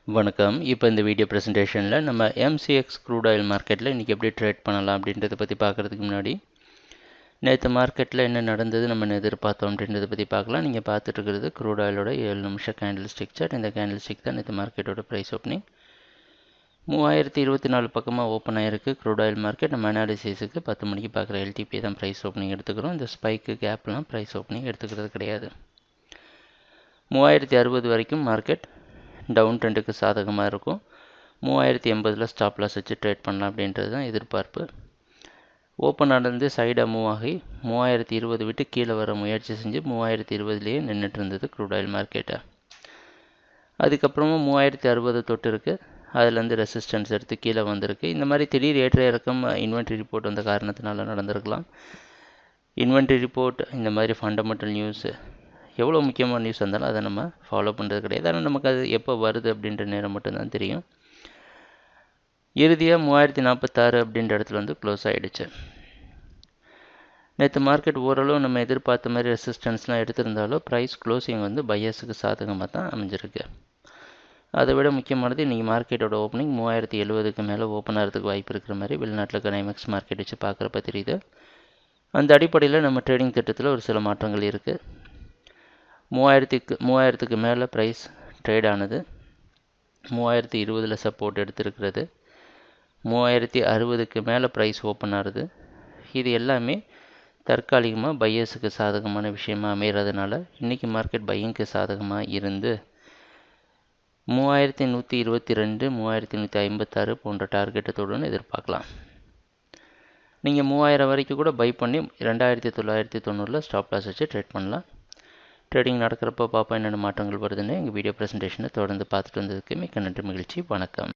வணக்கம். இப்போ இந்த வீடியோ ப்ரெசன்டேஷனில் நம்ம MCX க்ரூட் ஆயில் மார்க்கெட்டில் இன்றைக்கி எப்படி ட்ரேட் பண்ணலாம் அப்படின்றத பற்றி பார்க்குறதுக்கு முன்னாடி நேற்று மார்க்கெட்டில் என்ன நடந்தது நம்ம எதிர்பார்த்தோம் அப்படின்றத பற்றி பார்க்கலாம். நீங்கள் பார்த்துட்டு இருக்கிறது க்ரூட் ஆயிலோட 7 நிமிஷம் கேண்டில் ஸ்டிக் சார்ட். இந்த கேண்டில் ஸ்டிக் தான் நேற்று மார்க்கெட்டோட ப்ரைஸ் ஓப்பனிங் 3024 பக்கமாக ஓப்பன் ஆகிருக்கு க்ரூட் ஆயில் மார்க்கெட். நம்ம அனாலிசிஸுக்கு 10 மணிக்கு பார்க்குற LTP தான் ப்ரைஸ் ஓப்பனிங் எடுத்துக்கிறோம். இந்த ஸ்பைக்கு கேப்லாம் ப்ரைஸ் ஓப்பனிங் எடுத்துக்கிறது கிடையாது. 3060 வரைக்கும் மார்க்கெட் டவுன் ட்ரெண்டுக்கு சாதகமாக இருக்கும். 3080 ஸ்டாப் லாஸ் வச்சு ட்ரேட் பண்ணலாம் அப்படின்றது தான் எதிர்பார்ப்பு. ஓப்பன் நடந்து சைடாக மூவ் ஆகி 3020 விட்டு கீழே வர முயற்சி செஞ்சு 3020லேயே நின்றுட்டு இருந்தது க்ரூட் ஆயில் மார்க்கெட்டை. அதுக்கப்புறமா 3060 தொட்டு இருக்குது. அதுலேருந்து ரெசிஸ்டன்ஸ் எடுத்து கீழே வந்திருக்கு. இந்த மாதிரி திடீர் ஏற்ற இறக்கம் இன்வென்ட்ரி ரிப்போர்ட் வந்த காரணத்தினால நடந்திருக்கலாம். இன்வென்ட்ரி ரிப்போர்ட் இந்த மாதிரி ஃபண்டமெண்டல் நியூஸு எவ்வளோ முக்கியமான நியூஸ் வந்தாலும் அதை நம்ம ஃபாலோ பண்ணுறது கிடையாது. ஆனால் நமக்கு அது எப்போ வருது அப்படின்ற நேரம் மட்டும்தான் தெரியும். இறுதியாக 3046 அப்படின்ற இடத்துல வந்து க்ளோஸ் ஆகிடுச்சு. நேற்று மார்க்கெட் ஓரளவு நம்ம எதிர்பார்த்த மாதிரி ரெசிஸ்டன்ஸ்லாம் எடுத்திருந்தாலும் ப்ரைஸ் க்ளோசிங் வந்து பையர்ஸுக்கு சாதகமாக தான் அமைஞ்சிருக்கு. அதை விட முக்கியமானது இன்றைக்கி மார்க்கெட்டோட ஓப்பனிங் 3070க்கு மேலே ஓப்பன் ஆகிறதுக்கு வாய்ப்பு இருக்கிற மாதிரி வெளிநாட்டில் இருக்கிற ஐமெக்ஸ் மார்க்கெட் வச்சு பார்க்குறப்ப தெரியுது. அந்த அடிப்படையில் நம்ம ட்ரேடிங் திட்டத்தில் ஒரு சில மாற்றங்கள் இருக்குது. 3000க்கு மேலே ப்ரைஸ் ட்ரேட் ஆனது. 3020 சப்போர்ட் எடுத்திருக்கிறது. 3060க்கு மேலே ப்ரைஸ் ஓப்பன் ஆகுது. இது எல்லாமே தற்காலிகமாக பையர்ஸுக்கு சாதகமான விஷயமாக அமைகிறதுனால இன்றைக்கி மார்க்கெட் பையிங்க்கு சாதகமாக இருந்து 3122 3156 போன்ற டார்கெட்டை தொடர்ந்து எதிர்பார்க்கலாம். நீங்கள் 3000 வரைக்கும் கூட பை பண்ணி 2990 ஸ்டாப் லாஸ் வச்சு ட்ரேட் பண்ணலாம். ட்ரேடிங் நடக்கிறப்போ பார்ப்போம் என்னென்ன மாற்றங்கள் வருதுன்னு. எங்கள் வீடியோ ப்ரெசன்டேஷனை தொடர்ந்து பார்த்துட்டு வந்ததுக்கு மிக்க நன்றி, மகிழ்ச்சி, வணக்கம்.